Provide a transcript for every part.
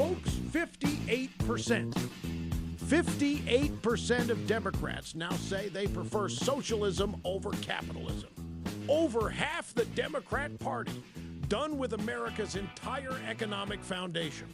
folks, 58%. 58% of Democrats now say they prefer socialism over capitalism. Over half the Democrat Party done with America's entire economic foundation.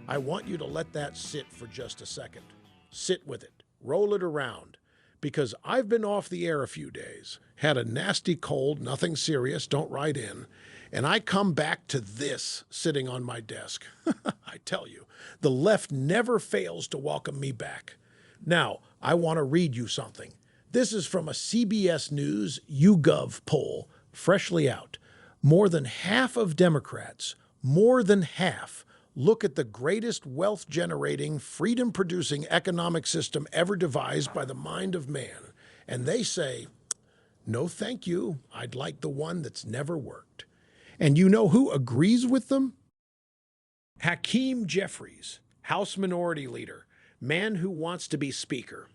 I want you to let that sit for just a second. Sit with it. Roll it around. Because I've been off the air a few days, had a nasty cold, nothing serious, don't write in, and I come back to this sitting on my desk. I tell you, the left never fails to welcome me back. Now, I want to read you something. This is from a CBS News YouGov poll, freshly out. More than half of Democrats, more than half, look at the greatest wealth-generating, freedom-producing economic system ever devised by the mind of man, and they say, no thank you, I'd like the one that's never worked. And you know who agrees with them? Hakeem Jeffries, House Minority Leader, man who wants to be Speaker.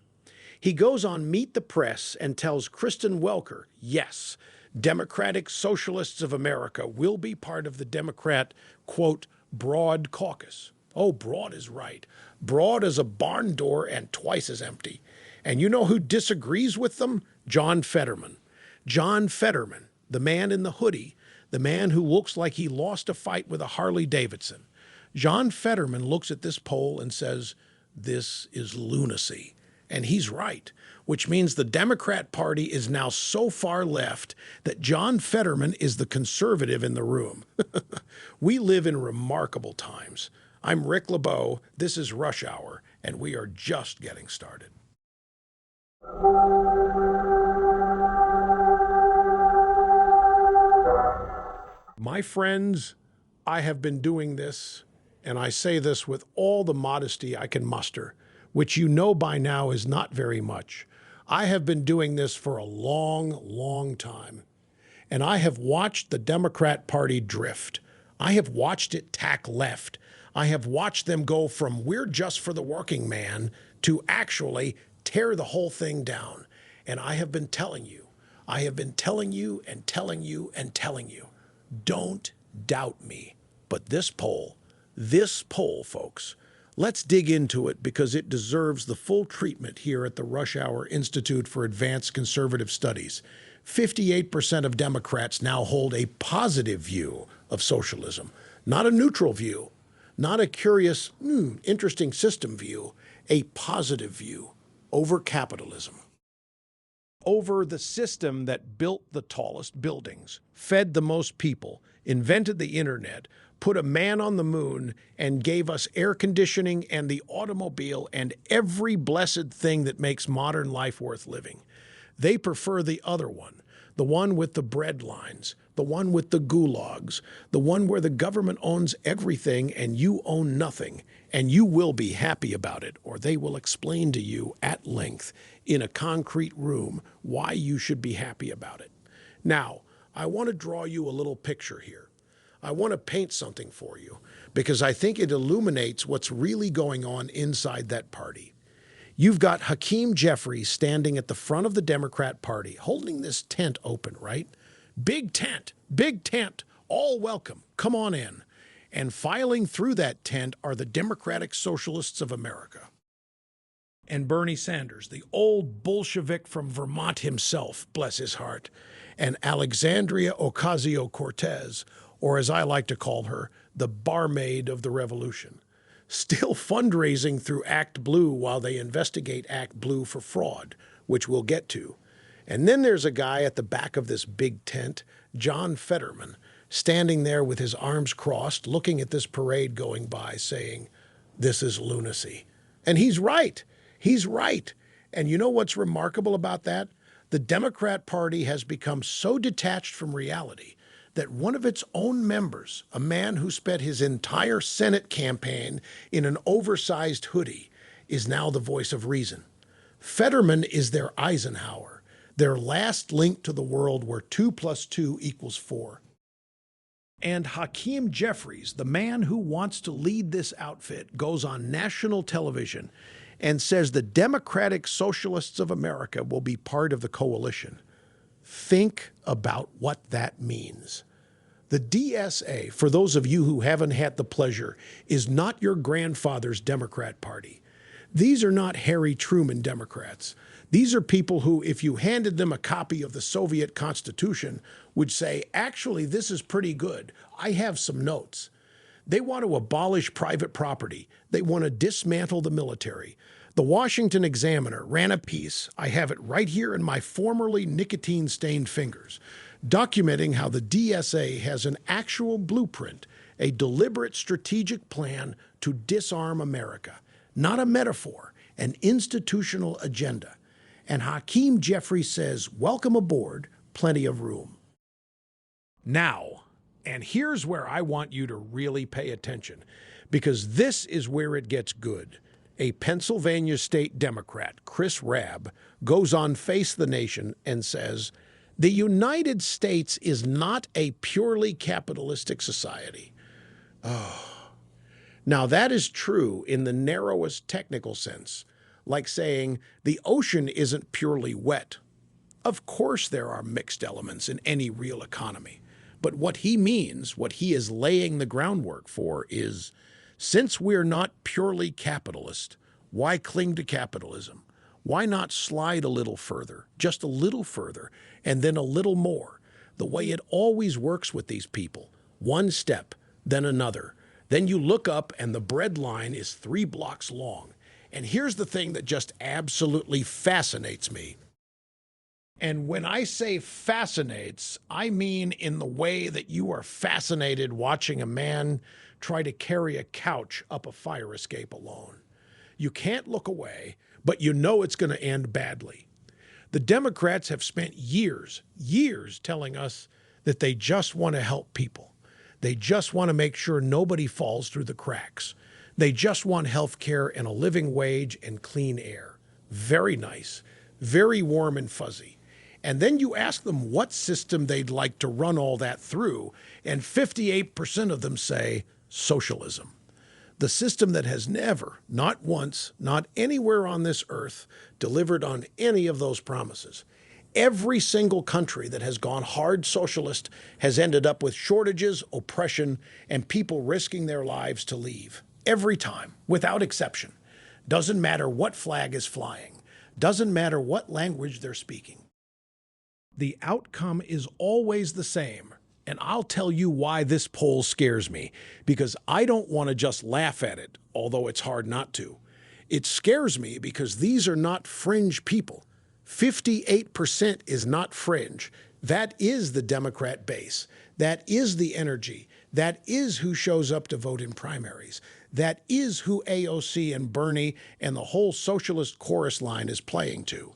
He goes on Meet the Press and tells Kristen Welker, yes, Democratic Socialists of America will be part of the Democrat, quote, broad caucus. Oh, broad is right. Broad as a barn door and twice as empty. And you know who disagrees with them? John Fetterman. John Fetterman, the man in the hoodie, the man who looks like he lost a fight with a Harley Davidson. John Fetterman looks at this poll and says, this is lunacy. And he's right, which means the Democrat Party is now so far left that John Fetterman is the conservative in the room. We live in remarkable times. I'm Rick LeBeau, this is Rush Hour, and we are just getting started. My friends, I have been doing this, and I say this with all the modesty I can muster, which you know by now is not very much. I have been doing this for a long, long time. And I have watched the Democrat Party drift. I have watched it tack left. I have watched them go from we're just for the working man to actually tear the whole thing down. And I have been telling you and telling you, don't doubt me. But this poll, folks, let's dig into it because it deserves the full treatment here at the Rush Hour Institute for Advanced Conservative Studies. 58% of Democrats now hold a positive view of socialism, not a neutral view, not a curious, interesting system view, a positive view over capitalism. Over the system that built the tallest buildings, fed the most people, invented the internet, put a man on the moon, and gave us air conditioning and the automobile and every blessed thing that makes modern life worth living. They prefer the other one, the one with the bread lines, the one with the gulags, the one where the government owns everything and you own nothing, and you will be happy about it, or they will explain to you at length in a concrete room why you should be happy about it. Now, I want to draw you a little picture here. I want to paint something for you because I think it illuminates what's really going on inside that party. You've got Hakeem Jeffries standing at the front of the Democrat Party, holding this tent open, right? Big tent, all welcome, come on in. And filing through that tent are the Democratic Socialists of America. And Bernie Sanders, the old Bolshevik from Vermont himself, bless his heart, and Alexandria Ocasio-Cortez, or as I like to call her, the barmaid of the revolution, still fundraising through Act Blue while they investigate Act Blue for fraud, which we'll get to. And then there's a guy at the back of this big tent, John Fetterman, standing there with his arms crossed, looking at this parade going by, saying, this is lunacy. And he's right. He's right. And you know what's remarkable about that? The Democrat Party has become so detached from reality that one of its own members, a man who spent his entire Senate campaign in an oversized hoodie, is now the voice of reason. Fetterman is their Eisenhower, their last link to the world where 2 + 2 = 4. And Hakeem Jeffries, the man who wants to lead this outfit, goes on national television and says the Democratic Socialists of America will be part of the coalition. Think about what that means. The DSA, for those of you who haven't had the pleasure, is not your grandfather's Democrat Party. These are not Harry Truman Democrats. These are people who, if you handed them a copy of the Soviet Constitution, would say, actually, this is pretty good. I have some notes. They want to abolish private property. They want to dismantle the military. The Washington Examiner ran a piece, I have it right here in my formerly nicotine-stained fingers, documenting how the DSA has an actual blueprint, a deliberate strategic plan to disarm America. Not a metaphor, an institutional agenda. And Hakeem Jeffries says, welcome aboard, plenty of room. Now, and here's where I want you to really pay attention, because this is where it gets good. A Pennsylvania state Democrat, Chris Rabb, goes on Face the Nation and says, the United States is not a purely capitalistic society. Oh. Now, that is true in the narrowest technical sense, like saying the ocean isn't purely wet. Of course there are mixed elements in any real economy. But what he means, what he is laying the groundwork for is, since we're not purely capitalist, why cling to capitalism? Why not slide a little further, just a little further, and then a little more, the way it always works with these people, one step, then another. Then you look up and the bread line is 3 blocks long. And here's the thing that just absolutely fascinates me. And when I say fascinates, I mean in the way that you are fascinated watching a man try to carry a couch up a fire escape alone. You can't look away, but you know it's going to end badly. The Democrats have spent years telling us that they just want to help people. They just want to make sure nobody falls through the cracks. They just want health care and a living wage and clean air. Very nice, very warm and fuzzy. And then you ask them what system they'd like to run all that through, and 58% of them say socialism. The system that has never, not once, not anywhere on this earth, delivered on any of those promises. Every single country that has gone hard socialist has ended up with shortages, oppression, and people risking their lives to leave. Every time, without exception. Doesn't matter what flag is flying. Doesn't matter what language they're speaking. The outcome is always the same. And I'll tell you why this poll scares me, because I don't want to just laugh at it, although it's hard not to. It scares me because these are not fringe people. 58% is not fringe. That is the Democrat base. That is the energy. That is who shows up to vote in primaries. That is who AOC and Bernie and the whole socialist chorus line is playing to.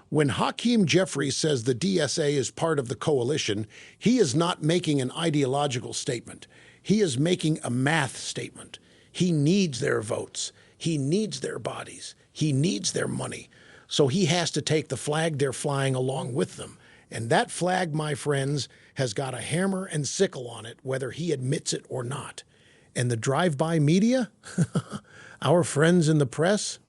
When Hakeem Jeffries says the DSA is part of the coalition, he is not making an ideological statement. He is making a math statement. He needs their votes. He needs their bodies. He needs their money. So he has to take the flag they're flying along with them. And that flag, my friends, has got a hammer and sickle on it, whether he admits it or not. And the drive-by media, our friends in the press,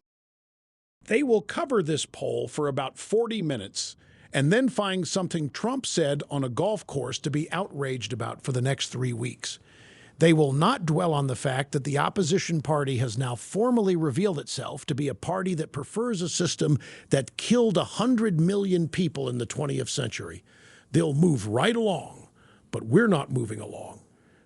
they will cover this poll for about 40 minutes and then find something Trump said on a golf course to be outraged about for the next 3 weeks. They will not dwell on the fact that the opposition party has now formally revealed itself to be a party that prefers a system that killed 100 million people in the 20th century. They'll move right along, but we're not moving along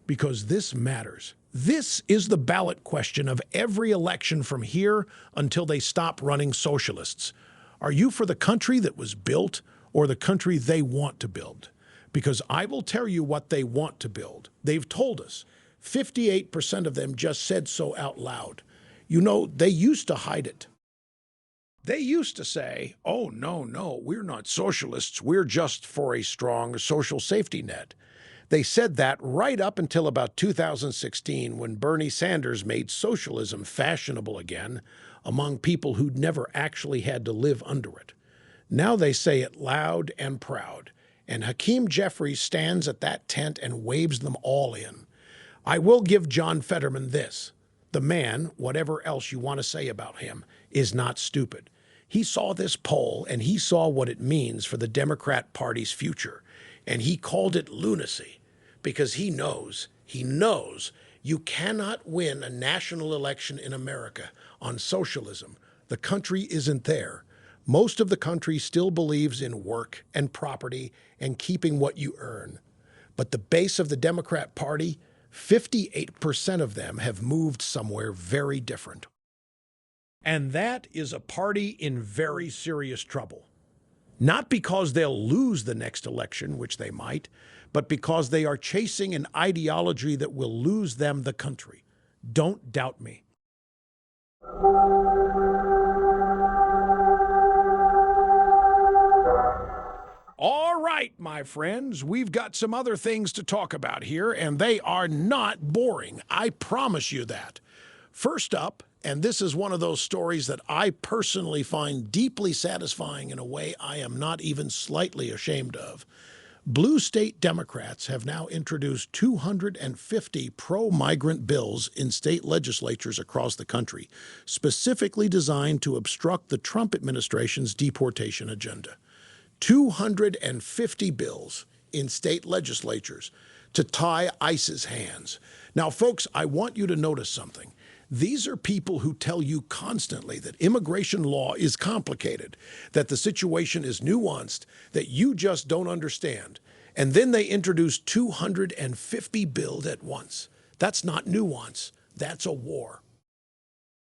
because this matters. This is the ballot question of every election from here until they stop running socialists. Are you for the country that was built or the country they want to build? Because I will tell you what they want to build. They've told us. 58% of them just said so out loud. You know, they used to hide it. They used to say, oh, no, we're not socialists. We're just for a strong social safety net. They said that right up until about 2016 when Bernie Sanders made socialism fashionable again among people who'd never actually had to live under it. Now they say it loud and proud, and Hakeem Jeffries stands at that tent and waves them all in. I will give John Fetterman this. The man, whatever else you want to say about him, is not stupid. He saw this poll and he saw what it means for the Democrat Party's future, and he called it lunacy. because he knows you cannot win a national election in America on socialism. The country isn't there. Most of the country still believes in work and property and keeping what you earn. But the base of the Democrat Party, 58% of them have moved somewhere very different. And that is a party in very serious trouble. Not because they'll lose the next election, which they might, but because they are chasing an ideology that will lose them the country. Don't doubt me. All right, my friends, we've got some other things to talk about here, and they are not boring. I promise you that. First up, and this is one of those stories that I personally find deeply satisfying in a way I am not even slightly ashamed of. Blue state Democrats have now introduced 250 pro-migrant bills in state legislatures across the country, specifically designed to obstruct the Trump administration's deportation agenda. 250 bills in state legislatures to tie ICE's hands. Now, folks, I want you to notice something. These are people who tell you constantly that immigration law is complicated, that the situation is nuanced, that you just don't understand. And then they introduce 250 bills at once. That's not nuance. That's a war.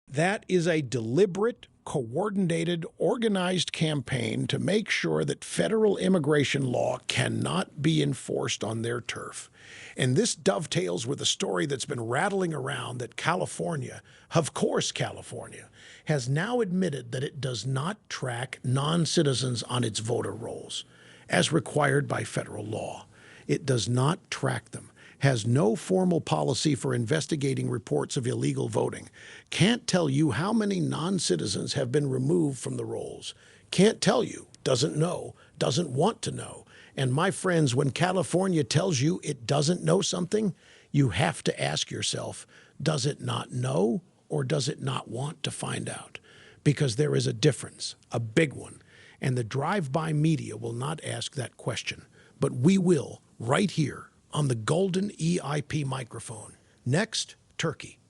That is a deliberate, coordinated, organized campaign to make sure that federal immigration law cannot be enforced on their turf. And this dovetails with a story that's been rattling around that California, of course California, has now admitted that it does not track non-citizens on its voter rolls, as required by federal law. It does not track them, has no formal policy for investigating reports of illegal voting, can't tell you how many non-citizens have been removed from the rolls, can't tell you, doesn't know, doesn't want to know. And my friends, when California tells you it doesn't know something, you have to ask yourself, does it not know or does it not want to find out? Because there is a difference, a big one. And the drive-by media will not ask that question, but we will right here on the golden EIP microphone. Next, Turkey.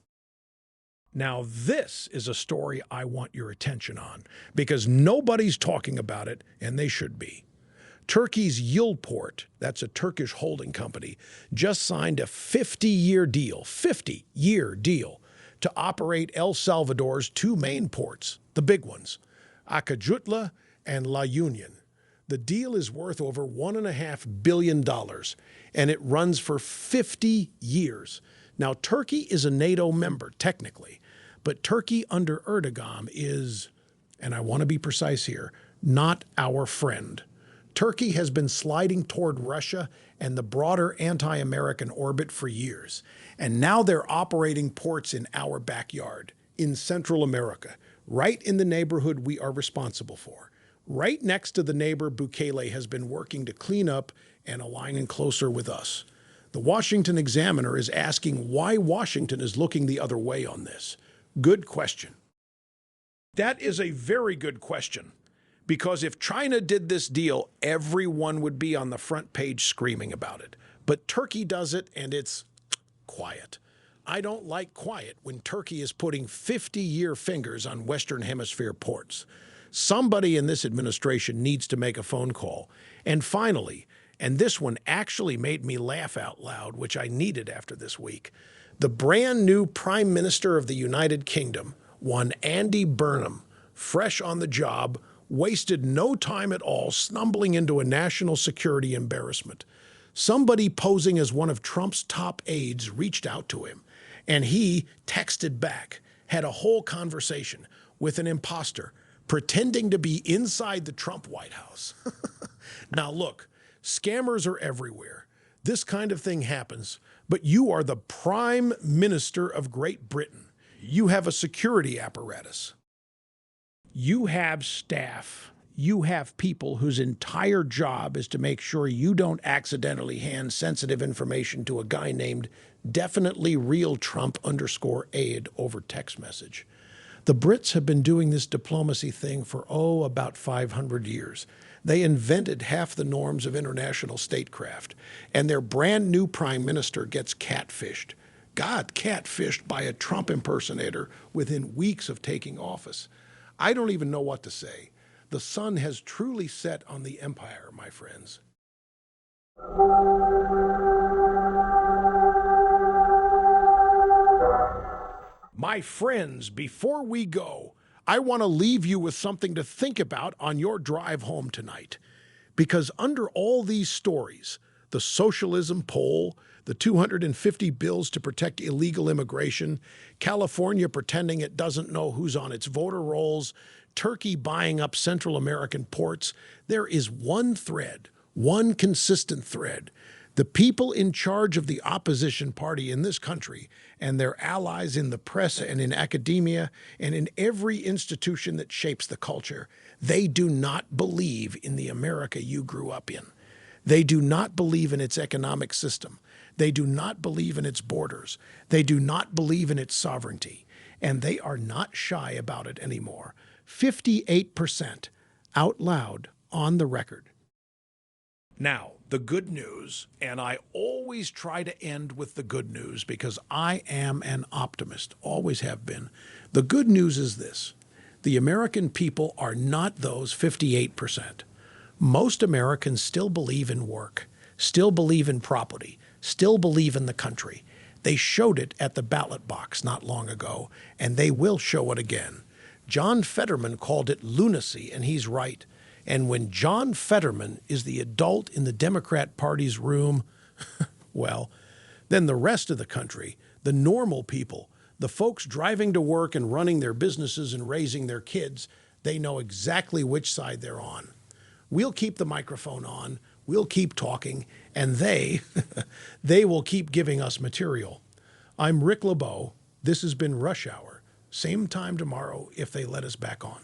Now, this is a story I want your attention on because nobody's talking about it, and they should be. Turkey's Yılport, that's a Turkish holding company, just signed a 50-year deal to operate El Salvador's two main ports, the big ones, Acajutla and La Union. The deal is worth over $1.5 billion, and it runs for 50 years. Now, Turkey is a NATO member, technically, but Turkey under Erdogan is, and I want to be precise here, not our friend. Turkey has been sliding toward Russia and the broader anti-American orbit for years, and now they're operating ports in our backyard, in Central America, right in the neighborhood we are responsible for. Right next to the neighbor Bukele has been working to clean up and aligning closer with us. The Washington Examiner is asking why Washington is looking the other way on this. Good question. That is a very good question, because if China did this deal, everyone would be on the front page screaming about it. But Turkey does it, and it's quiet. I don't like quiet when Turkey is putting 50-year fingers on Western Hemisphere ports. Somebody in this administration needs to make a phone call. And finally, and this one actually made me laugh out loud, which I needed after this week, the brand new Prime Minister of the United Kingdom, one Andy Burnham, fresh on the job, wasted no time at all stumbling into a national security embarrassment. Somebody posing as one of Trump's top aides reached out to him, and he texted back, had a whole conversation with an imposter, pretending to be inside the Trump White House. Now look, scammers are everywhere. This kind of thing happens, but you are the Prime Minister of Great Britain. You have a security apparatus. You have staff. You have people whose entire job is to make sure you don't accidentally hand sensitive information to a guy named definitely real Trump _ aide over text message. The Brits have been doing this diplomacy thing for, about 500 years. They invented half the norms of international statecraft, and their brand new prime minister gets catfished. God, catfished by a Trump impersonator within weeks of taking office. I don't even know what to say. The sun has truly set on the empire, my friends. My friends, before we go, I want to leave you with something to think about on your drive home tonight. Because under all these stories, the socialism poll, the 250 bills to protect illegal immigration, California pretending it doesn't know who's on its voter rolls, Turkey buying up Central American ports, there is one thread, one consistent thread. The people in charge of the opposition party in this country and their allies in the press and in academia and in every institution that shapes the culture, they do not believe in the America you grew up in. They do not believe in its economic system. They do not believe in its borders. They do not believe in its sovereignty. And they are not shy about it anymore. 58% out loud on the record. Now, the good news, and I always try to end with the good news because I am an optimist, always have been. The good news is this: the American people are not those 58%. Most Americans still believe in work, still believe in property, still believe in the country. They showed it at the ballot box not long ago, and they will show it again. John Fetterman called it lunacy, and he's right. And when John Fetterman is the adult in the Democrat Party's room, well, then the rest of the country, the normal people, the folks driving to work and running their businesses and raising their kids, they know exactly which side they're on. We'll keep the microphone on, we'll keep talking, and they will keep giving us material. I'm Rick LeBeau. This has been Rush Hour. Same time tomorrow if they let us back on.